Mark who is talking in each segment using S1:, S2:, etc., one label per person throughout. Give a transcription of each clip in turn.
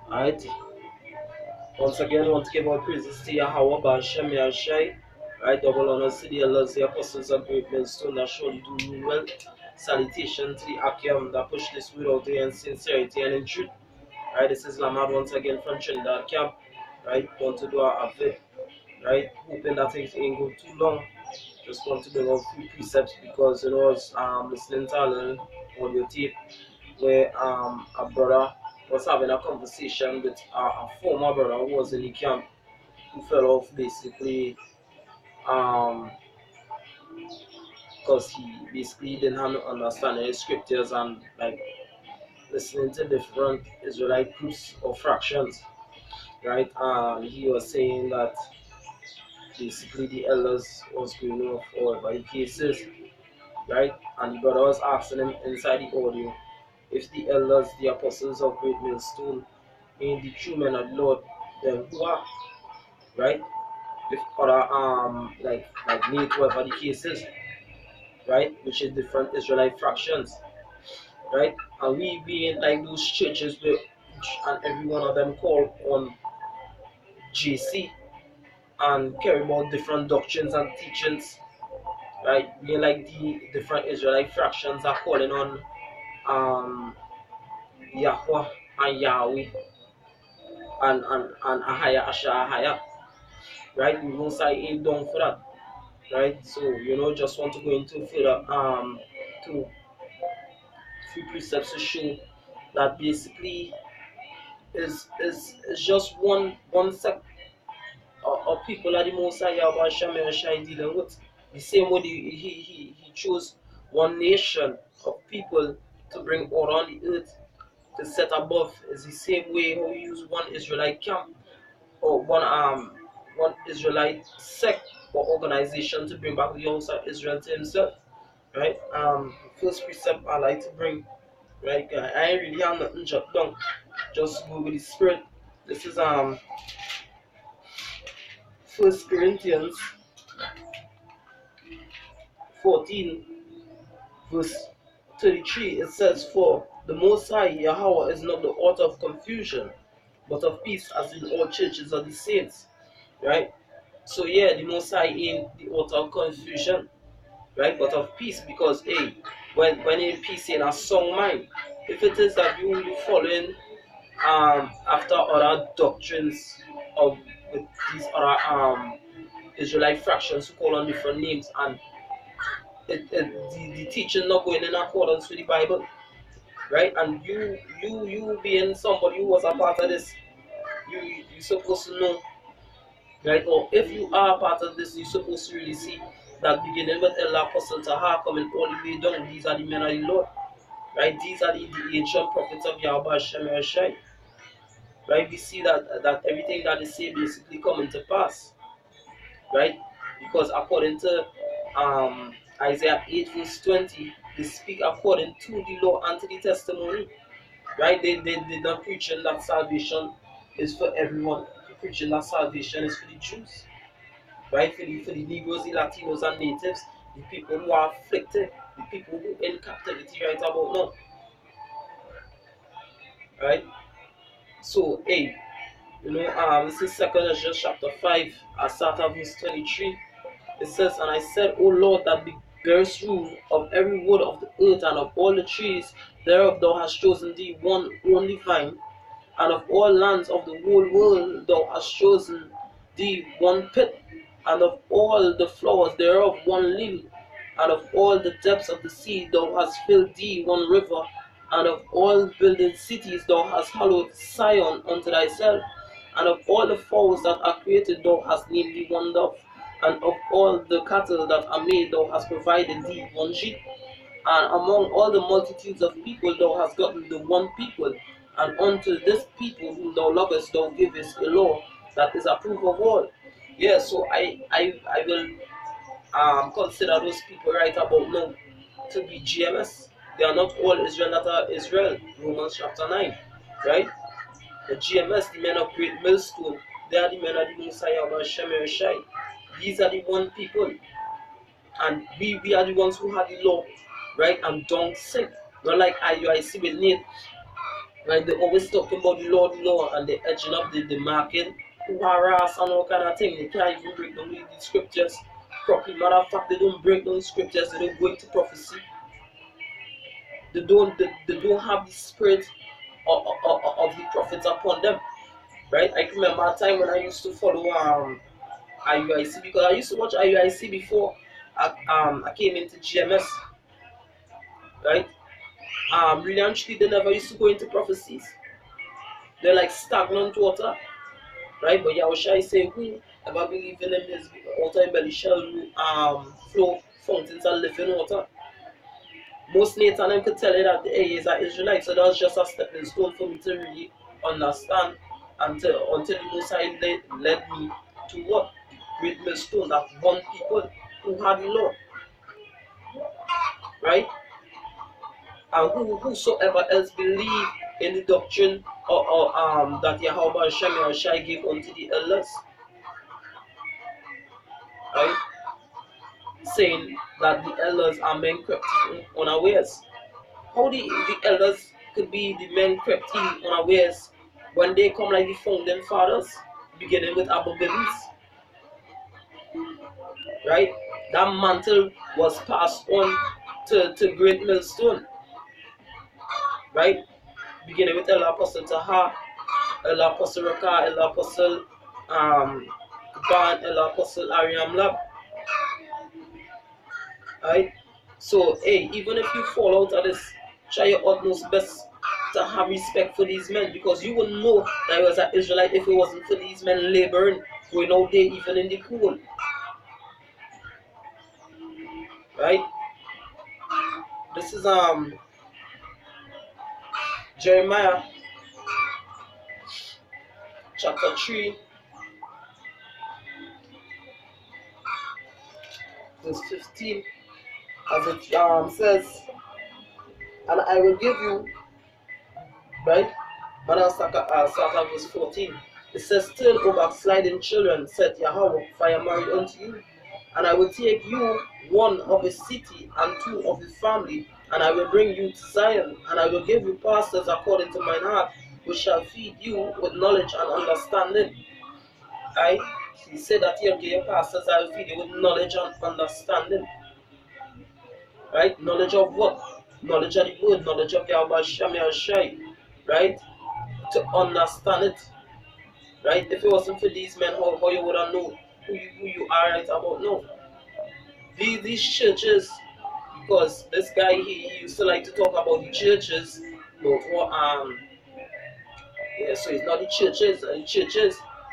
S1: Alright. Once again, I want to give all praises to Yahweh, Bashem, Yashai. Right, double honors to the elders, the apostles, and great millstone that surely do rule well. Salutation to the Akim that push this without in sincerity and in truth. Right, this is Lamar once again from Trinidad Camp. Right, want to do a vid. Right, hoping that things ain't go too long. Just want to bring out few precepts because I was listening to a little audio tape where a brother was having a conversation with a former brother who was in the camp who fell off basically um because he basically didn't have no understanding of scriptures and like listening to different Israelite groups or fractions, right? He was saying that basically the elders was going off or by cases, right? And the brother was asking him inside the audio if the elders, the apostles of Great Millstone, ain't the true men of the Lord, then who are, right? If other like whatever the case is, right? Which is different Israelite fractions, right? And we being like those churches where each and every one of them call on JC and carry about different doctrines and teachings, right? Being like the different Israelite fractions are calling on Yahweh and Yahweh and Ahaya Asha Ahaya, right? We won't say ain't down for that, right? So just want to go into further to few precepts to show that basically is just one sect of people that the Most High Yahweh Shem Shai dealing with. The same way he chose one nation of people to bring order on the earth to set above is the same way how he used one Israelite camp or one Israelite sect or organization to bring back the house of Israel to himself. Right? First precept I like to bring, right? I ain't really have nothing jot down. Just go with the spirit. This is First Corinthians 14 verse 33. It says, "For the Most High Yahweh is not the author of confusion, but of peace, as in all churches of the saints." Right? So yeah, the Most High ain't the author of confusion, right? But of peace, because hey, when in peace in a sound mind, if it is that you will be following after other doctrines of with these other Israelite fractions who call on different names and the teaching not going in accordance with the Bible, right? And you being somebody who was a part of this, you supposed to know, right? Or if you are part of this, you're supposed to really see that beginning with El Apostle Tahar coming all the way down. These are the men of the Lord, right? These are the ancient prophets of Yahweh Hashem Yahshai, right? We see that everything that is said basically coming to pass, right? Because according to Isaiah 8 verse 20, they speak according to the law and to the testimony, right? They're not preaching that salvation is for everyone. They're preaching that salvation is for the Jews, right? For the Negroes, the Latinos, and natives, the people who are afflicted, the people who are in captivity right about now, right? So, hey, this is Second Ezra chapter 5, I start at verse 23. It says, "And I said, O Lord, that bearest rule of every wood of the earth and of all the trees thereof thou hast chosen thee one only vine, and of all lands of the whole world thou hast chosen thee one pit, and of all the flowers thereof one lily, and of all the depths of the sea thou hast filled thee one river, and of all builded cities thou hast hallowed Zion unto thyself, and of all the fowls that are created thou hast named thee one dove, and of all the cattle that are made thou hast provided thee one sheep, and among all the multitudes of people thou hast gotten the one people, and unto this people whom thou lovest thou givest a law that is approved of all." Yeah, so I will consider those people right about now to be GMS. They are not all Israel that are Israel. Romans chapter 9, right? The GMS, the men of Great Millstone, they are the men of the Messiah of Hashem Shai. These are the one people, and we are the ones who have the law, right? And don't sin. Not like IUIC with Nate, Right? They always talking about the law, and they edging up the market, who harass and all kind of thing. They can't even break down the scriptures properly. Matter of fact, they don't break down the scriptures, they don't go into prophecy. They don't have the spirit of the prophets upon them. Right? I can remember a time when I used to follow IUIC, because I used to watch IUIC before I came into GMS. Right? Really and truly, they never used to go into prophecies. They're like stagnant water, right? But Yahushua say, who ever believe in him, his water in belly shall flow fountains of living water. Most Nathan them could tell you that he is an Israelite, so that's just a stepping stone for me to really understand until the Most High led me to what? The great millstone, that one people who had the law, right? And whosoever else believe in the doctrine or that Yahweh Hashem Shai gave unto the elders, right? Saying that the elders are men crept in unawares. How the elders could be the men crept in unawares when they come like the founding fathers, beginning with Abba Bibis, right? That mantle was passed on to Great Millstone, right? Beginning with El Apostle Taha, El Apostle Raka, El Apostle Ban, El Apostle Ariam Lab, right? So, hey, even if you fall out of this, try your utmost best to have respect for these men, because you wouldn't know that he was an Israelite if it wasn't for these men laboring, going out there even in the cool, right? This is Jeremiah chapter 3, verse 15, as it says, and I will give you, right? But I'll start at verse 14. It says, still, O backsliding children, said Yahweh, for I am married unto you. And I will take you one of a city and two of a family, and I will bring you to Zion, and I will give you pastors according to mine heart, which shall feed you with knowledge and understanding. Right? He said that he'll give you pastors that will feed you with knowledge and understanding. Right? Knowledge of what? Knowledge of the word, knowledge of Yahweh Shem Shai. Right? To understand it. Right? If it wasn't for these men, how you would have known who you are right about now. These churches, because this guy he used to like to talk about the churches, but what yeah, so it's not the churches,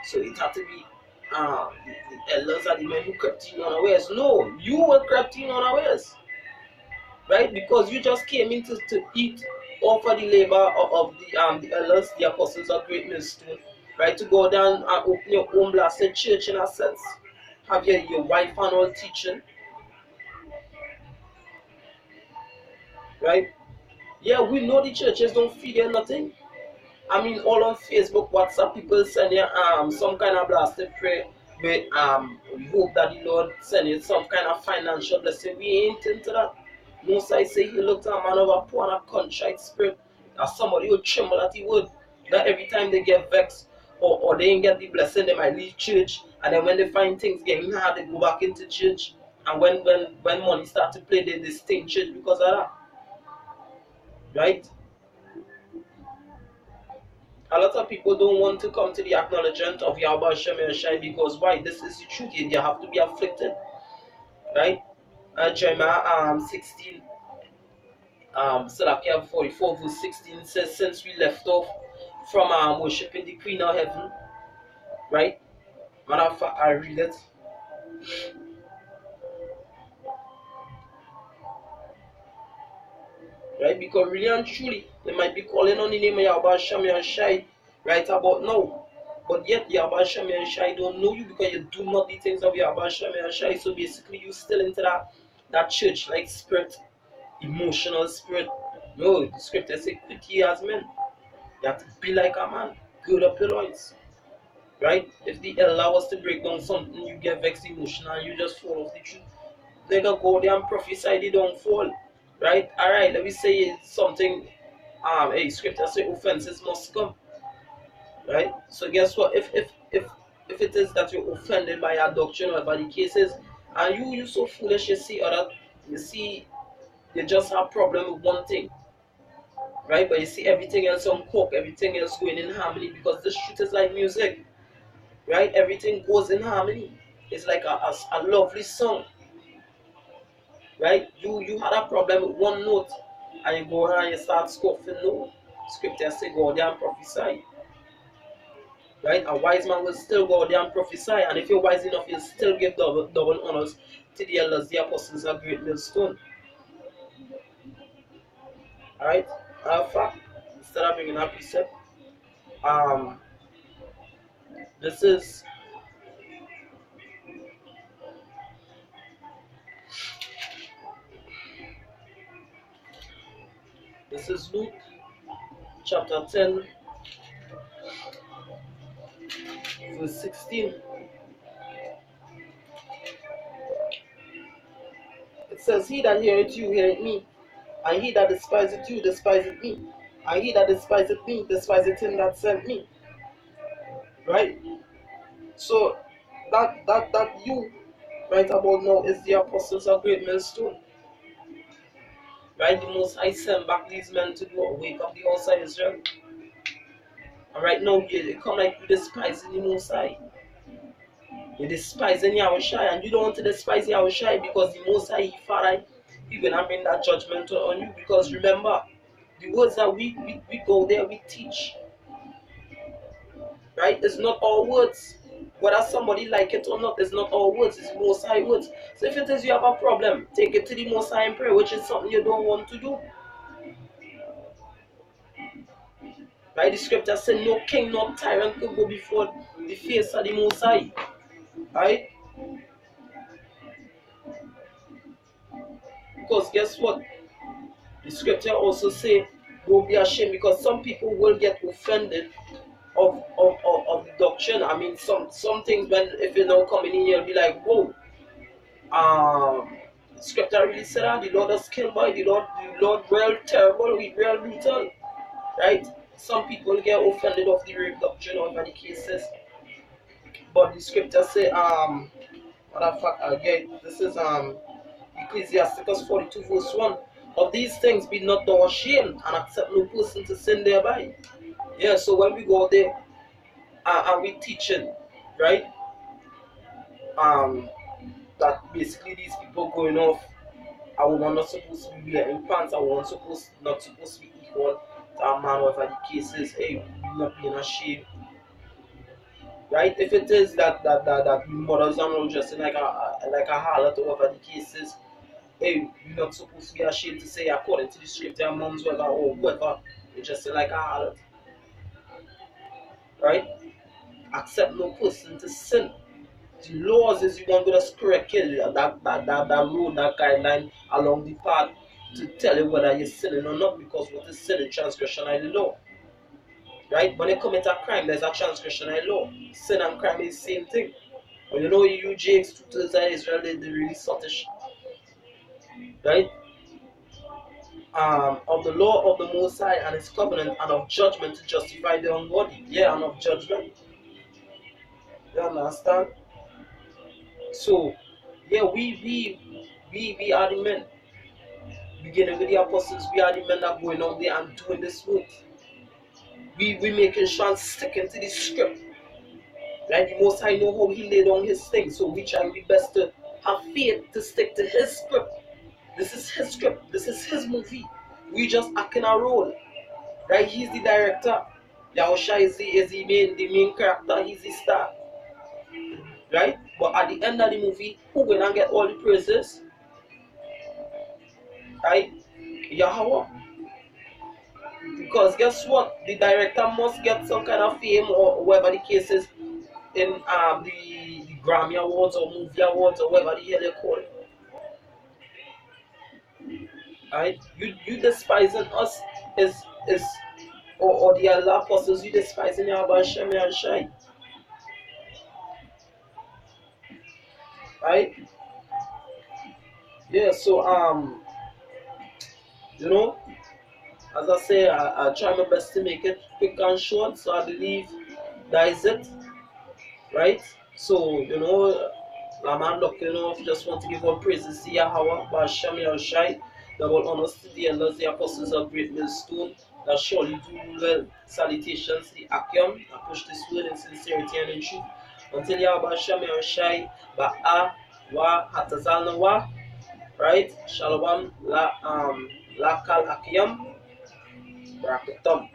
S1: so it had to be the elders and the men who crept in unawares. No, you were crept in unawares, right? Because you just came in to eat off of the labor of the elders, the apostles of Great Millstone, right? To go down and open your own blasted church in a sense, have your wife and all teaching, right? Yeah, we know the churches don't feed you nothing. I mean, all on Facebook, WhatsApp, people send you some kind of blasted prayer. We hope that the Lord send you some kind of financial blessing. We ain't into that. Most I say he looked at a man of a poor and a contrite spirit. That somebody would tremble that he would. That every time they get vexed or they ain't get the blessing, they might leave church. And then when they find things getting hard, they go back into church. And when money start to play, they stay in church because of that. Right? A lot of people don't want to come to the acknowledgement of Yahweh Shem Shai, because why? This is the truth. You have to be afflicted. Right? Jeremiah 16, Salakia 44 verse 16 says, since we left off from worshiping the Queen of Heaven, right? Matter of fact, I read it. Right? Because really and truly, they might be calling on the name of Yahweh Shem Shai right about now. But yet Yahweh Shem Shai don't know you, because you do not the things of Yahweh Shem Shai. So basically you still into that church like spirit, emotional spirit. No, the scripture says, quit ye as men. You have to be like a man. Gird up your loins. Right? If the elder was to break down something, you get vexed emotional and you just fall off the truth. They can go there and prophesy they don't fall. Right? Alright, let me say something scripture say offenses must come, right? So guess what? If it is that you're offended by a doctrine or by the cases, and you so foolish, you see you just have problem with one thing, right? But you see everything else on coke, everything else going in harmony, because this truth is like music, right? Everything goes in harmony. It's like a lovely song, right? You had a problem with one note, and you go around and you start scoffing. No, scripture say go out there and prophesy, right? A wise man will still go out there and prophesy, and if you're wise enough, you'll still give double honors to the elders, the apostles, a great millstone. All right. Fact, instead of bringing a precept, um, this is Luke chapter 10, verse 16. It says, "He that heareth you heareth me, and he that despiseth you despiseth me, and he that despiseth me despiseth him that sent me." Right? So that you right about now is the apostles of great millstone. Right? The Most High sent back these men to do a wake up the outside Israel. And right now you come like you despising the Most High. You despising Yahushua, and you don't want to despise Yahushua because the Most High Father, He gonna bring that judgment on you. Because remember, the words that we go there, we teach, right? It's not our words. Whether somebody like it or not, it's not our words, it's the Most High words. So if it is you have a problem, take it to the Most High in prayer, which is something you don't want to do. Right? The scripture says no king, no tyrant could go before the face of the Most High. Right? Because guess what? The scripture also say, don't be ashamed, because some people will get offended of the doctrine. I mean, some things, when if you know coming in, you'll be like, whoa. Scripture really said that the Lord has killed by the Lord real terrible, real brutal, right? Some people get offended of the rape doctrine or the cases, but the scripture say, what the fuck again? This is Ecclesiasticus 42 verse 1. Of these things be not thou ashamed, and accept no person to sin thereby. Yeah, so when we go there and we teaching, right? That basically these people going off, a woman not supposed to be wearing pants, a woman not supposed to be equal to a man, whatever the case is. Hey, we not being ashamed, right? If it is that mothers are not dressing like a harlot or whatever the case is, hey, you're not supposed to be ashamed to say according to the scripture, moms, whatever, or whoever, you're just like a harlot, right? Accept no person to sin. The laws is you want to just correct it, that rule, that guideline along the path to tell you whether you're sinning or not, because what is sin and transgression of the law. Right? When you commit a crime, there's a transgression of the law. Sin and crime is the same thing. But you know you Jakes, tutors of Israel, they really sottish. Right? Of the law of the Most High and His covenant, and of judgment to justify the ungodly. Yeah, and of judgment. You understand? So, yeah, we are the men. Beginning with the apostles, we are the men that are going out there and doing this work. We making sure and sticking to the script. Like the Most High know how He laid on His thing, so we try our best to have faith to stick to His script. This is His script. This is His movie. We just acting a role, right? He's the director. Yahushua is the main character. He's the star, right? But at the end of the movie, who gonna get all the praises? Right? Yahweh. Because guess what? The director must get some kind of fame or whatever the case is in the Grammy Awards or Movie Awards or whatever the hell they call it. Right? You despising us is or the other apostles, you despising Yahweh Shem and Shai. Right? Yeah, so you know, As I say, I try my best to make it quick and short, so I believe that is it, right? So, I'm not if you just want to give all praises to Yahweh, Basham Yahushai, that will honor the elders, the apostles of Great Millstone, that surely do well. Salutations, the Akim, I push this word in sincerity and in truth. Until Yahweh Basham Yahushai, Ba'a, Wa, Hatazalna Wa, right? Shalom, La Kal Akim, Brakatam.